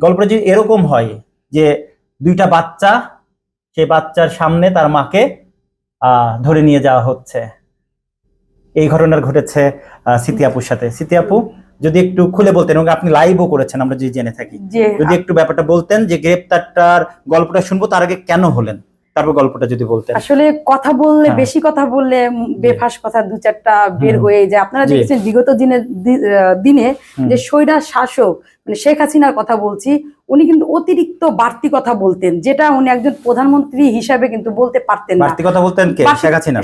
গল্পটা যদি এরকম হয় যে দুইটা বাচ্চা, সেই বাচ্চার সামনে তার মাকে ধরে নিয়ে যাওয়া হচ্ছে, এই ঘটনা ঘটেছে স্মৃতি আপুর সাথে। স্মৃতি আপু যদি একটু খুলে বলতেন, এবং আপনি লাইভও করেছেন আমরা যদি জেনে থাকি, যদি একটু ব্যাপারটা বলতেন যে গ্রেপ্তারটার গল্পটা শুনবো, তার আগে কেন হলেন, তারপর গল্পটা যদি বলতেন। আসলে কথা বললে বেশি কথা বললে বেফাস কথা দু চারটা বের হয়ে যায়। আপনারা দেখছেন বিগত দিনে যে স্বৈরাচার শাসক মানে শেখ হাসিনার কথা বলছি, উনি কিন্তু অতিরিক্ত বাড়তি কথা বলতেন, যেটা উনি একজন প্রধানমন্ত্রী হিসাবে কিন্তু বলতে পারতেন না। বাড়তি কথা বলতেন কে?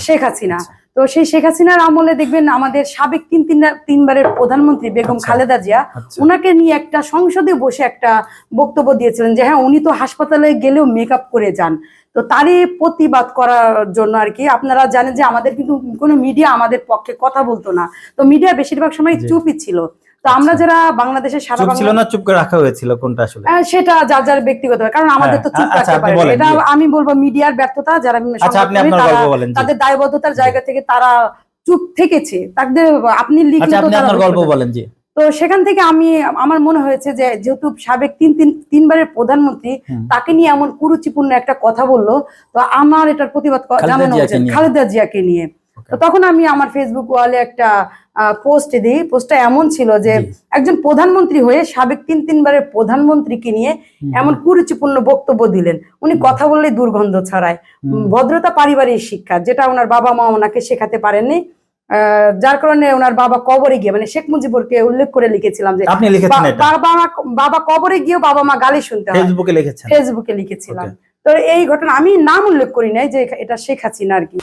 শেখ হাসিনা। তো সেই শেখ হাসিনার আমলে দেখবেন আমাদের সাবেক তিনবারের প্রধানমন্ত্রী বেগম খালেদা জিয়া উনাকে নিয়ে একটা সংসদে বসে একটা বক্তব্য দিয়েছিলেন যে হ্যাঁ, উনি তো হাসপাতালে গেলেও মেকআপ করে যান। তো তারই প্রতিবাদ করার জন্য আর কি, আপনারা জানেন যে আমাদের কিন্তু কোনো মিডিয়া আমাদের পক্ষে কথা বলতো না, তো মিডিয়া বেশিরভাগ সময় চুপই ছিল। তো আমরা যারা বাংলাদেশের সারা ছিল না, চুপ করে রাখা হয়েছিল, কোনটা আসলে সেটা যার যার ব্যক্তিগত, কারণ আমাদের তো চুপ রাখতে পারে না। এটা আমি বলবো মিডিয়ার ব্যর্থতা, যারা তাদের দায়বদ্ধতার জায়গা থেকে তারা চুপ থেকেছে, তাদের আপনি লিখিত গল্প বলেন। জি। তো সেখান থেকে আমার মনে হয়েছে যে যেহেতু সাবেক তিনবারের প্রধানমন্ত্রী, তাকে নিয়ে এমন কুরুচিপূর্ণ একটা কথা বললো, তো আমার এটার প্রতিবাদ জানানো হয়েছে খালেদা জিয়াকে নিয়ে। তো তখন আমি আমার ফেসবুক ওয়ালে একটা পোস্ট দিই। পোস্টটা এমন ছিল যে একজন প্রধানমন্ত্রী হয়ে সাবেক তিনবারের প্রধানমন্ত্রীকে নিয়ে এমন কুরুচিপূর্ণ বক্তব্য দিলেন। উনি কথা বললে দুর্গন্ধ ছড়ায়। ভদ্রতা পারিবারিক শিক্ষা, যেটা ওনার বাবা মা ওনাকে শেখাতে পারেননি, যার কারণে ওনার বাবা কবরে গিয়ে, মানে শেখ মুজিবুরকে উল্লেখ করে লিখেছিলাম যে বাবা কবরে গিয়ে বাবা মা গালি শুনতে হয়, ফেসবুকে লিখেছিলাম। তো এই ঘটনা আমি নাম উল্লেখ করি নাই যে এটা শেখ হাসিনা আর কি।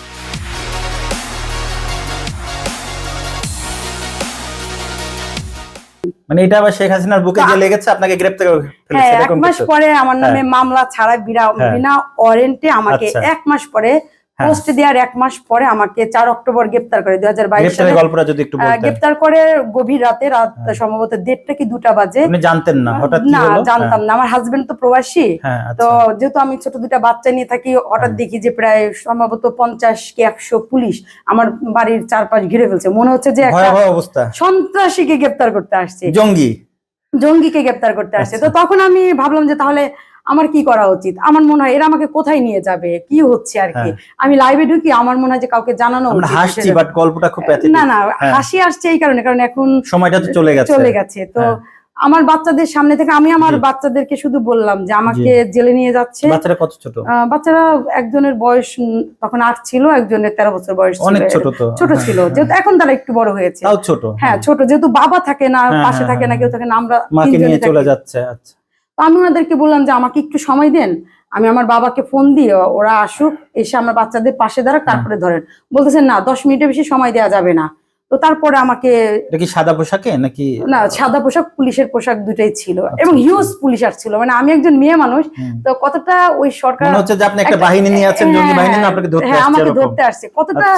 মানে এটা আবার শেখ হাসিনার বুকে যে লেগেছে, আপনাকে গ্রেফতার করে ফেলেছে। এক মাস পরে আমার নামে মামলা ছাড়া বিনা ওয়ারেন্টে আমাকে 1 মাস পরে পোস্ট দেওয়ার 1 মাস পরে আমাকে 4 অক্টোবর গ্রেফতার করে 2022 সালে। গল্পটা যদি একটু বলতেন। গ্রেফতার করে গভীর রাতে, সম্ভবত 1:30 কি 2টা বাজে। আপনি জানতেন না? হঠাৎ কি হলো? না, জানতাম না। আমার হাজবেন্ড তো প্রবাসী, তো যেহেতু আমি ছোট 2টা বাচ্চা নিয়ে থাকি, হঠাৎ দেখি যে প্রায় সম্ভবত 50 কি 100 পুলিশ আমার বাড়ির চারপাশ ঘিরে ফেলছে। মনে হচ্ছে যে একটা অবস্থা, সন্ত্রাসীকে গ্রেফতার করতে আসছে, জঙ্গিকে গ্রেফতার করতে আসছে। তো তখন আমি ভাবলাম যে তাহলে আমার কি করা উচিত। আমার মনে হয় এরা আমাকে কোথায় নিয়ে যাবে, কি হচ্ছে আর কি। আমি লাইভে ঢুকি, আমার মনে হয় যে কাউকে জানানো উচিত। না না, হাসি আসছে এই কারণে, কারণ এখন সময়টা তো চলে গেছে। তো আমার বাচ্চাদের সামনে থেকে আমি আমার বাচ্চাদেরকে শুধু বললাম যে আমাকে জেলে নিয়ে যাচ্ছে। বাচ্চারা কত ছোট? বাচ্চারা একজনের বয়স তখন 8 ছিল, একজনের 13 বছর বয়স ছিল। অনেক ছোট ছিল, যেহেতু এখন তারা একটু বড় হয়েছে। ছোট, হ্যাঁ ছোট, যেহেতু বাবা থাকে না, পাশে থাকে না, কেউ থাকে না, আমরা তিনজনে চলে যাচ্ছে। তো আমি ওনাদেরকে বললাম যে আমাকে একটু সময় দেন, আমি আমার বাবাকে ফোন দিয়ে ওরা আসুক, এসে আমার বাচ্চাদের পাশে দাঁড়াক, তারপরে ধরেন। বলতেছেন না, 10 মিনিটের বেশি সময় দেওয়া যাবে না। তো তারপরে আমাকে, এটা কি সাদা পোশাকে নাকি? না, সাদা পোশাক, পুলিশের পোশাক দুটাই ছিল, এবং হিউজ পুলিশ আসছিল। মানে আমি একজন মেয়ে মানুষ, তো কতটা ওই সরকার মনে হচ্ছে যে আপনি একটা বাহিনী নিয়ে আছেন, জঙ্গি বাহিনী না, আপনাকে ধরতে আসছে, আমাকে ধরতে আসছে। কতটা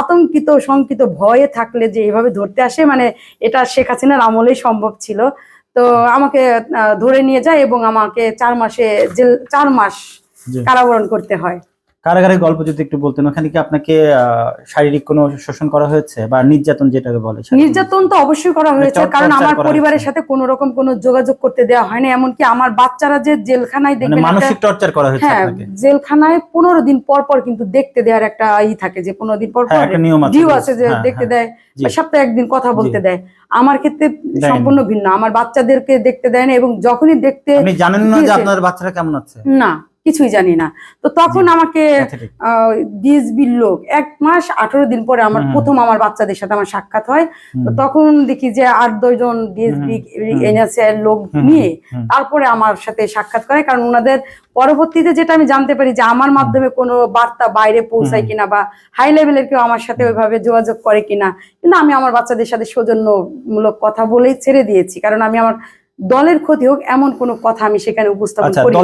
আতঙ্কিত শঙ্কিত ভয়ে থাকলে যে এইভাবে ধরতে আসে, মানে এটা শেখ হাসিনার আমলেই সম্ভব ছিল। তো আমাকে ধরে নিয়ে যায় এবং আমাকে 4 মাস কারাবরণ করতে হয়। কারাগারের গল্প যদি একটু বলতেন। ওখানে কি আপনাকে শারীরিক কোনো শোষণ করা হয়েছে বা নির্যাতন, যেটাকে বলে? নির্যাতন তো অবশ্যই করা হয়েছে, কারণ আমার পরিবারের সাথে কোনো রকম কোনো যোগাযোগ করতে দেওয়া হয়নি। এমনকি আমার বাচ্চারা যে জেলখানায় দেখবেন, মানসিক টর্চার করা হয়েছে। হ্যাঁ, জেলখানায় 15 দিন পর পর কিন্তু দেখতে দেওয়ার একটা থাকে, যে 15 দিন পর পর ডিউ আছে যে দেখতে দেয়, সপ্তাহে 1 দিন কথা বলতে দেয়। আমার ক্ষেত্রে সম্পূর্ণ ভিন্ন, আমার বাচ্চাদেরকে দেখতে দেয় না। এবং যখনই দেখতে, আপনি জানেন না যে আপনার বাচ্চারা কেমন আছে? না, কিছুই জানি না। তো তখন আমাকে ডিএসবির লোক 1 মাস 18 দিন পরে আমার প্রথম আমার বাচ্চাদের সাথে আমার সাক্ষাৎ হয়। তো তখন দেখি যে 8-10 জন ডিএসবি এনএসএর লোক নিয়ে তারপরে আমার সাথে সাক্ষাৎ করে, কারণ ওনাদের পরবর্তীতে যেটা আমি জানতে পারি যে আমার মাধ্যমে কোনো বার্তা বাইরে পৌঁছায় কিনা, বা হাই লেভেলের কেউ আমার সাথে ওইভাবে যোগাযোগ করে কিনা। কিন্তু আমি আমার বাচ্চাদের সাথে সৌজন্যমূলক কথা বলেই ছেড়ে দিয়েছি, কারণ আমি আমার দলের ক্ষতি হোক এমন কোনো কথা আমি সেখানে উপস্থাপন করি।